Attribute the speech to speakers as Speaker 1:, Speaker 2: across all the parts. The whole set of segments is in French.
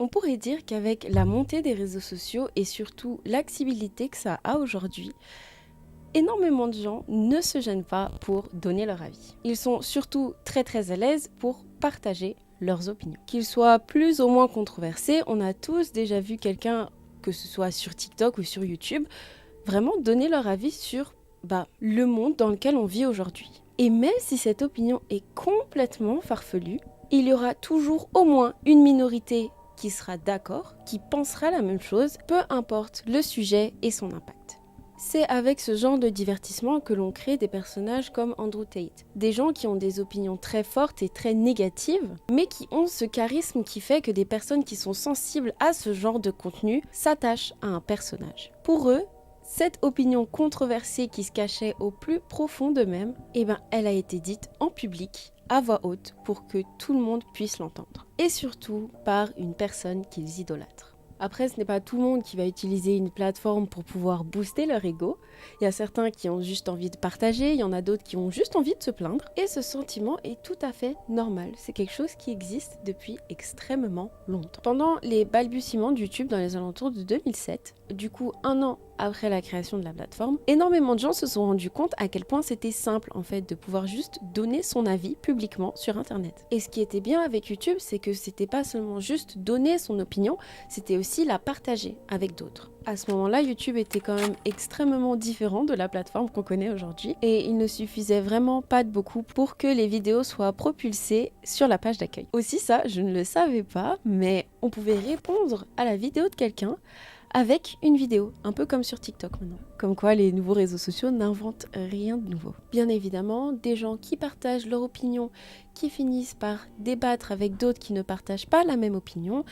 Speaker 1: On pourrait dire qu'avec la montée des réseaux sociaux et surtout l'accessibilité que ça a aujourd'hui, énormément de gens ne se gênent pas pour donner leur avis. Ils sont surtout très à l'aise pour partager leurs opinions. Qu'ils soient plus ou moins controversés, on a tous déjà vu quelqu'un, que ce soit sur TikTok ou sur YouTube, vraiment donner leur avis sur le monde dans lequel on vit aujourd'hui. Et même si cette opinion est complètement farfelue, il y aura toujours au moins une minorité qui sera d'accord, qui pensera la même chose, peu importe le sujet et son impact. C'est avec ce genre de divertissement que l'on crée des personnages comme Andrew Tate. Des gens qui ont des opinions très fortes et très négatives, mais qui ont ce charisme qui fait que des personnes qui sont sensibles à ce genre de contenu s'attachent à un personnage. Pour eux, cette opinion controversée qui se cachait au plus profond d'eux-mêmes, elle a été dite en public, à voix haute, pour que tout le monde puisse l'entendre. Et surtout par une personne qu'ils idolâtrent. Après, ce n'est pas tout le monde qui va utiliser une plateforme pour pouvoir booster leur ego. Il y a certains qui ont juste envie de partager, il y en a d'autres qui ont juste envie de se plaindre. Et ce sentiment est tout à fait normal. C'est quelque chose qui existe depuis extrêmement longtemps. Pendant les balbutiements de YouTube dans les alentours de 2007, du coup 1 an après la création de la plateforme, énormément de gens se sont rendus compte à quel point c'était simple en fait de pouvoir juste donner son avis publiquement sur internet. Et ce qui était bien avec YouTube, c'est que c'était pas seulement juste donner son opinion, c'était aussi la partager avec d'autres. À ce moment-là, YouTube était quand même extrêmement différent de la plateforme qu'on connaît aujourd'hui et il ne suffisait vraiment pas de beaucoup pour que les vidéos soient propulsées sur la page d'accueil. Aussi ça, je ne le savais pas, mais on pouvait répondre à la vidéo de quelqu'un avec une vidéo, un peu comme sur TikTok maintenant. Comme quoi les nouveaux réseaux sociaux n'inventent rien de nouveau. Bien évidemment, des gens qui partagent leur opinion, qui finissent par débattre avec d'autres qui ne partagent pas la même opinion,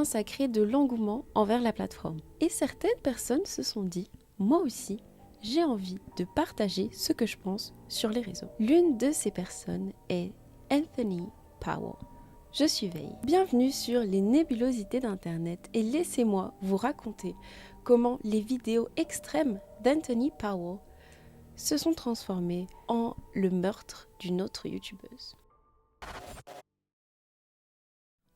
Speaker 1: ça crée de l'engouement envers la plateforme. Et certaines personnes se sont dit, moi aussi, j'ai envie de partager ce que je pense sur les réseaux. L'une de ces personnes est Anthony Powell. Je suis Veille. Bienvenue sur les nébulosités d'Internet et laissez-moi vous raconter comment les vidéos extrêmes d'Anthony Powell se sont transformées en le meurtre d'une autre youtubeuse.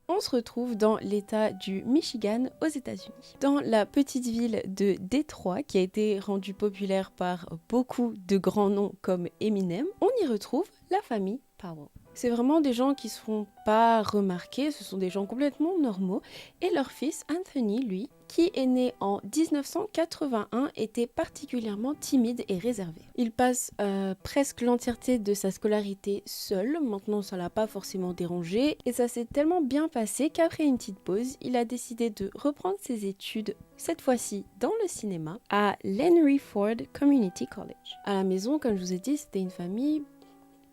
Speaker 1: On se retrouve dans l'état du Michigan aux États-Unis, dans la petite ville de Détroit qui a été rendue populaire par beaucoup de grands noms comme Eminem. On y retrouve la famille Powell. C'est vraiment des gens qui ne se font pas remarquer, ce sont des gens complètement normaux. Et leur fils, Anthony, lui, qui est né en 1981, était particulièrement timide et réservé. Il passe presque l'entièreté de sa scolarité seul, maintenant ça l'a pas forcément dérangé, et ça s'est tellement bien passé qu'après une petite pause, il a décidé de reprendre ses études, cette fois-ci dans le cinéma, à l'Henry Ford Community College. À la maison, comme je vous ai dit, c'était une famille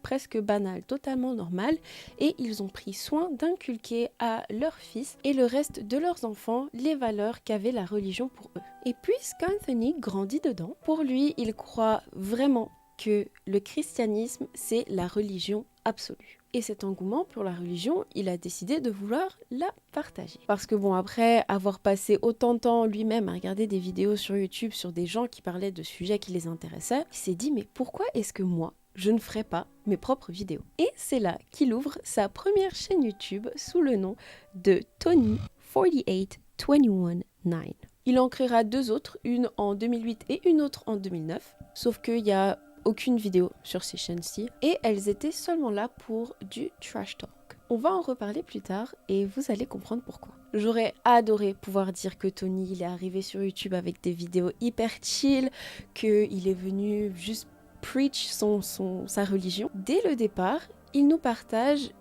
Speaker 1: presque banal, totalement normal, et ils ont pris soin d'inculquer à leur fils et le reste de leurs enfants les valeurs qu'avait la religion pour eux. Et puisqu'Anthony grandit dedans, pour lui, il croit vraiment que le christianisme, c'est la religion absolue. Et cet engouement pour la religion, il a décidé de vouloir la partager. Parce que après avoir passé autant de temps lui-même à regarder des vidéos sur YouTube sur des gens qui parlaient de sujets qui les intéressaient, il s'est dit mais pourquoi est-ce que moi, je ne ferai pas mes propres vidéos. Et c'est là qu'il ouvre sa première chaîne YouTube sous le nom de Tony48219. Il en créera 2 autres, une en 2008 et une autre en 2009, sauf qu'il n'y a aucune vidéo sur ces chaînes-ci, et elles étaient seulement là pour du trash talk. On va en reparler plus tard et vous allez comprendre pourquoi. J'aurais adoré pouvoir dire que Tony, il est arrivé sur YouTube avec des vidéos hyper chill, qu'il est venu juste preach sa religion. Dès le départ, il nous partage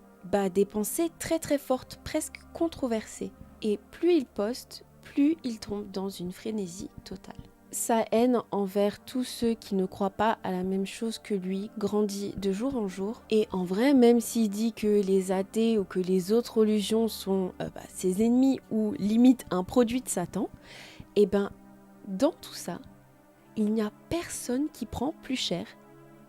Speaker 1: des pensées très fortes, presque controversées. Et plus il poste, plus il tombe dans une frénésie totale. Sa haine envers tous ceux qui ne croient pas à la même chose que lui grandit de jour en jour. Et en vrai, même s'il dit que les athées ou que les autres religions sont ses ennemis ou limite un produit de Satan, dans tout ça, il n'y a personne qui prend plus cher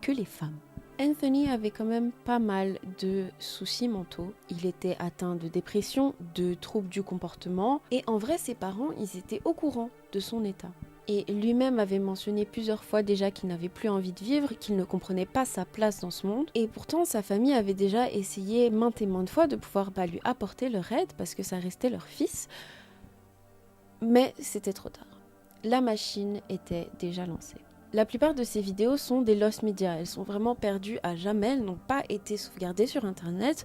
Speaker 1: que les femmes. Anthony avait quand même pas mal de soucis mentaux. Il était atteint de dépression, de troubles du comportement, et en vrai, ses parents, ils étaient au courant de son état. Et lui-même avait mentionné plusieurs fois déjà qu'il n'avait plus envie de vivre, qu'il ne comprenait pas sa place dans ce monde. Et pourtant, sa famille avait déjà essayé maintes et maintes fois de pouvoir lui apporter leur aide parce que ça restait leur fils. Mais c'était trop tard. La machine était déjà lancée. La plupart de ces vidéos sont des lost media, elles sont vraiment perdues à jamais, elles n'ont pas été sauvegardées sur internet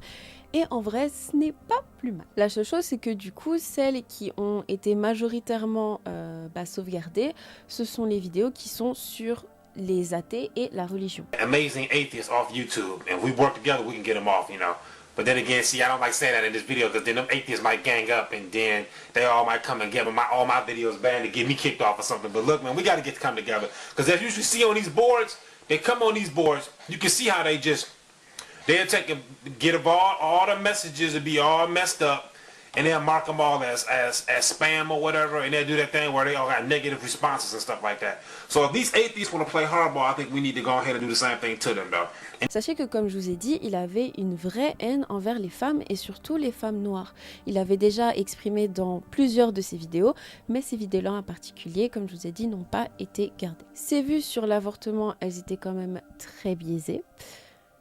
Speaker 1: et en vrai ce n'est pas plus mal. La seule chose c'est que du coup celles qui ont été majoritairement sauvegardées, ce sont les vidéos qui sont sur les athées et la religion.
Speaker 2: Amazing atheists off YouTube, and we work together, we can get them off, you know. But then again, see, I don't like saying that in this video because then them atheists might gang up and then they all might come and get all my videos banned to get me kicked off or something. But look, man, we got to come together because as you should see on these boards, they come on these boards, you can see how they'll get all the messages will be all messed up and they'll mark them all as spam or whatever, and they'll do that thing where they all got negative responses and stuff like that. So if these atheists want to play hardball, I think we need to go ahead and do the same thing to them, though.
Speaker 1: Sachez que comme je vous ai dit, il avait une vraie haine envers les femmes et surtout les femmes noires. Il avait déjà exprimé dans plusieurs de ses vidéos, mais ces vidéos-là en particulier, comme je vous ai dit, n'ont pas été gardées. Ses vues sur l'avortement, elles étaient quand même très biaisées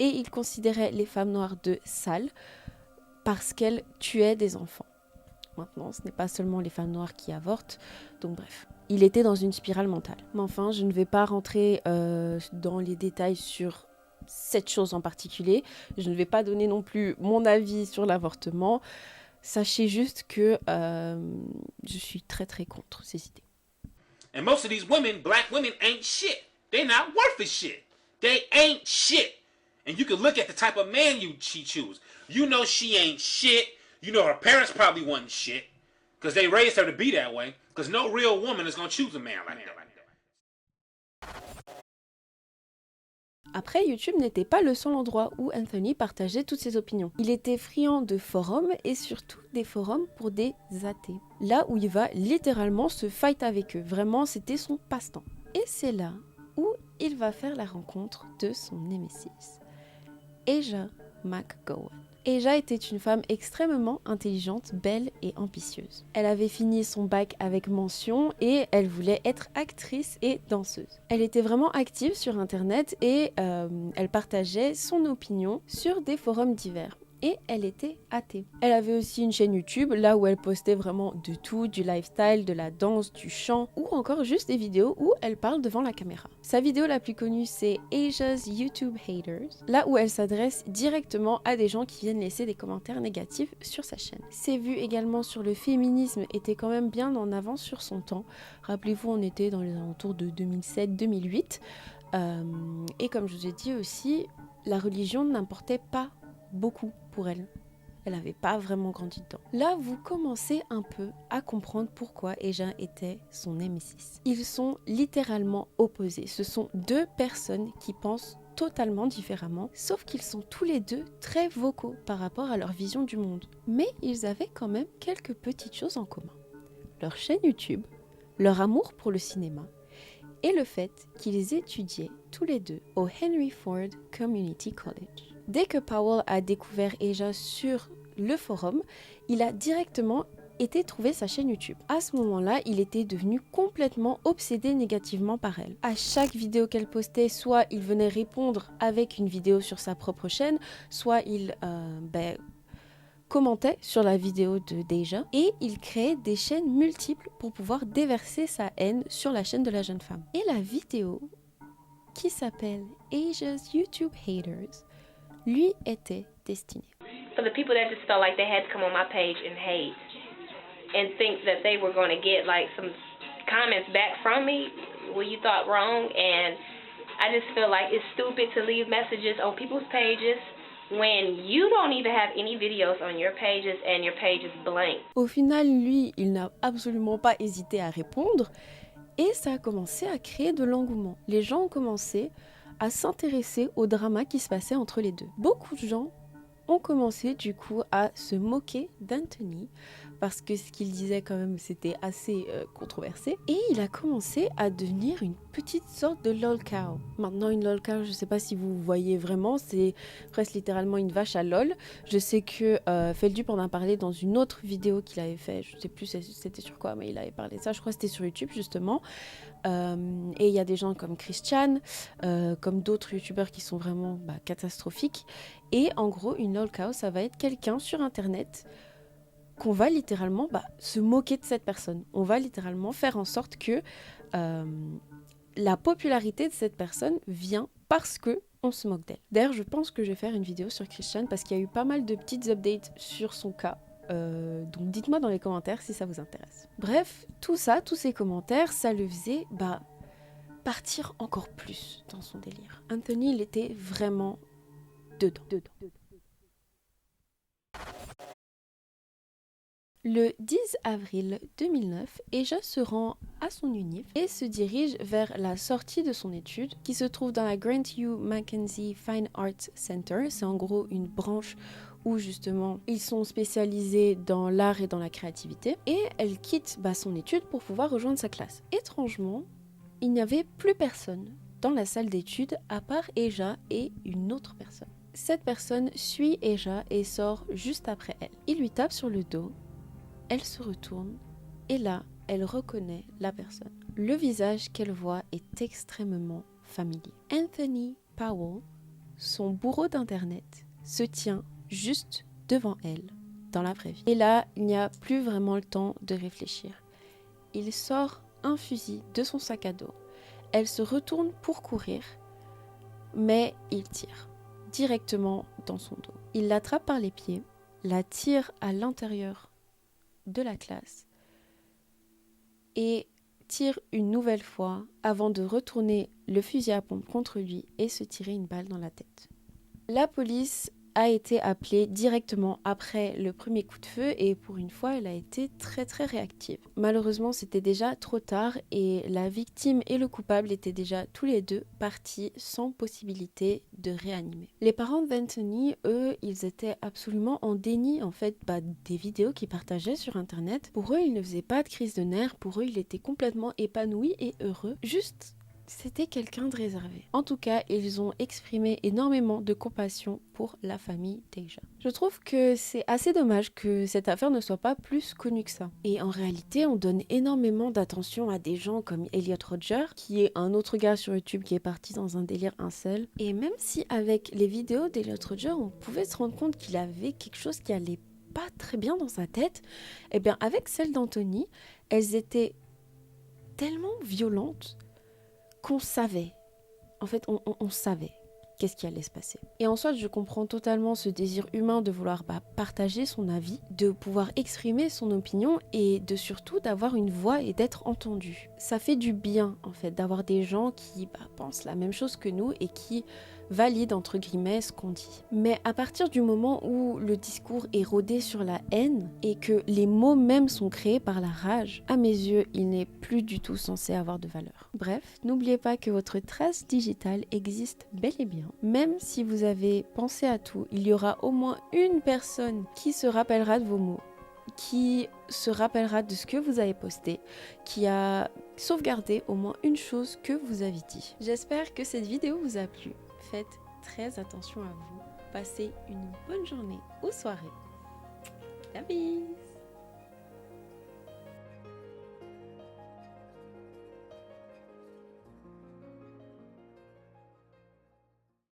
Speaker 1: et il considérait les femmes noires de sales parce qu'elles tuaient des enfants. Maintenant, ce n'est pas seulement les femmes noires qui avortent, donc bref. Il était dans une spirale mentale. Mais enfin, je ne vais pas rentrer dans les détails sur cette chose en particulier. Je ne vais pas donner non plus mon avis sur l'avortement. Sachez juste que je suis très très contre ces idées.
Speaker 2: And most of these women, black women, ain't shit. They're not worth a shit. They ain't shit. And you can look at the type of man she choose. You know she ain't shit. You know her parents probably wasn't shit. Because they raised her to be that way. Because no real woman is going to choose a man like that.
Speaker 1: Après, YouTube n'était pas le seul endroit où Anthony partageait toutes ses opinions. Il était friand de forums et surtout des forums pour des athées. Là où il va littéralement se fight avec eux. Vraiment, c'était son passe-temps. Et c'est là où il va faire la rencontre de son némésis, Aja McGowan. Aja était une femme extrêmement intelligente, belle et ambitieuse. Elle avait fini son bac avec mention et elle voulait être actrice et danseuse. Elle était vraiment active sur internet et elle partageait son opinion sur des forums divers. Et elle était athée. Elle avait aussi une chaîne YouTube, là où elle postait vraiment de tout, du lifestyle, de la danse, du chant, ou encore juste des vidéos où elle parle devant la caméra. Sa vidéo la plus connue, c'est Aja's YouTube Haters, là où elle s'adresse directement à des gens qui viennent laisser des commentaires négatifs sur sa chaîne. Ses vues également sur le féminisme étaient quand même bien en avance sur son temps. Rappelez-vous, on était dans les alentours de 2007-2008. Et comme je vous ai dit aussi, la religion n'importait pas beaucoup pour elle. Elle n'avait pas vraiment grandi dedans. Là, vous commencez un peu à comprendre pourquoi Aja était son némésis. Ils sont littéralement opposés. Ce sont deux personnes qui pensent totalement différemment, sauf qu'ils sont tous les deux très vocaux par rapport à leur vision du monde. Mais ils avaient quand même quelques petites choses en commun. Leur chaîne YouTube, leur amour pour le cinéma, et le fait qu'ils étudiaient tous les deux au Henry Ford Community College. Dès que Powell a découvert Aja sur le forum, il a directement été trouver sa chaîne YouTube. À ce moment-là, il était devenu complètement obsédé négativement par elle. À chaque vidéo qu'elle postait, soit il venait répondre avec une vidéo sur sa propre chaîne, soit il commentait sur la vidéo d'Aja et il créait des chaînes multiples pour pouvoir déverser sa haine sur la chaîne de la jeune femme. Et la vidéo qui s'appelle Aja's YouTube Haters lui était destinée.
Speaker 3: For the people that just felt like they had to come on my page and hate and think that they were going to get like some comments back from me, well, you thought wrong, and I just feel like it's stupid to leave messages on people's pages when you don't even have any videos on your pages and your page is blank.
Speaker 1: Au final, lui, il n'a absolument pas hésité à répondre et ça a commencé à créer de l'engouement. Les gens ont commencé à s'intéresser au drama qui se passait entre les deux. Beaucoup de gens ont commencé du coup à se moquer d'Anthony parce que ce qu'il disait quand même c'était assez controversé. Et il a commencé à devenir une petite sorte de lol cow. Maintenant une lol cow, je sais pas si vous voyez vraiment, c'est presque littéralement une vache à lol. Je sais que Feldup en a parlé dans une autre vidéo qu'il avait fait, je sais plus c'était sur quoi, mais il avait parlé de ça, je crois que c'était sur YouTube justement. Et il y a des gens comme Christian, comme d'autres youtubeurs qui sont vraiment catastrophiques. Et en gros, une lol cow, ça va être quelqu'un sur internet qu'on va littéralement se moquer de cette personne. On va littéralement faire en sorte que la popularité de cette personne vient parce que on se moque d'elle. D'ailleurs, je pense que je vais faire une vidéo sur Christian parce qu'il y a eu pas mal de petites updates sur son cas. Donc dites-moi dans les commentaires si ça vous intéresse. Bref, tout ça, tous ces commentaires, ça le faisait partir encore plus dans son délire. Anthony, il était vraiment dedans. Le 10 avril 2009, Asia se rend à son UNIF et se dirige vers la sortie de son étude qui se trouve dans la Grant U. Mackenzie Fine Arts Center. C'est en gros une branche où justement ils sont spécialisés dans l'art et dans la créativité. Et elle quitte son étude pour pouvoir rejoindre sa classe. Étrangement, il n'y avait plus personne dans la salle d'études à part Asia et une autre personne. Cette personne suit Asia et sort juste après elle. Il lui tape sur le dos. Elle se retourne et là, elle reconnaît la personne. Le visage qu'elle voit est extrêmement familier. Anthony Powell, son bourreau d'internet, se tient juste devant elle dans la vraie vie. Et là, il n'y a plus vraiment le temps de réfléchir. Il sort un fusil de son sac à dos. Elle se retourne pour courir, mais il tire directement dans son dos. Il l'attrape par les pieds, la tire à l'intérieur de la classe et tire une nouvelle fois avant de retourner le fusil à pompe contre lui et se tirer une balle dans la tête. La police a été appelée directement après le premier coup de feu et pour une fois elle a été très réactive. Malheureusement c'était déjà trop tard et la victime et le coupable étaient déjà tous les deux partis sans possibilité de réanimer. Les parents d'Anthony, eux, ils étaient absolument en déni en fait des vidéos qu'ils partageaient sur internet. Pour eux il ne faisait pas de crise de nerfs, pour eux il était complètement épanoui et heureux. Juste c'était quelqu'un de réservé. En tout cas, ils ont exprimé énormément de compassion pour la famille d'Asia. Je trouve que c'est assez dommage que cette affaire ne soit pas plus connue que ça. Et en réalité, on donne énormément d'attention à des gens comme Elliot Rodger, qui est un autre gars sur YouTube qui est parti dans un délire incel. Et même si avec les vidéos d'Elliot Rodger, on pouvait se rendre compte qu'il avait quelque chose qui allait pas très bien dans sa tête, eh bien avec celles d'Anthony, elles étaient tellement violentes qu'on savait, en fait on savait qu'est-ce qui allait se passer. Et en soi je comprends totalement ce désir humain de vouloir partager son avis, de pouvoir exprimer son opinion et de surtout d'avoir une voix et d'être entendu. Ça fait du bien en fait d'avoir des gens qui pensent la même chose que nous et qui valide entre guillemets ce qu'on dit. Mais à partir du moment où le discours est rodé sur la haine et que les mots même sont créés par la rage, à mes yeux, il n'est plus du tout censé avoir de valeur. Bref, n'oubliez pas que votre trace digitale existe bel et bien. Même si vous avez pensé à tout, il y aura au moins une personne qui se rappellera de vos mots, qui se rappellera de ce que vous avez posté, qui a sauvegardé au moins une chose que vous avez dit. J'espère que cette vidéo vous a plu. Faites très attention à vous. Passez une bonne journée ou soirée. La bise!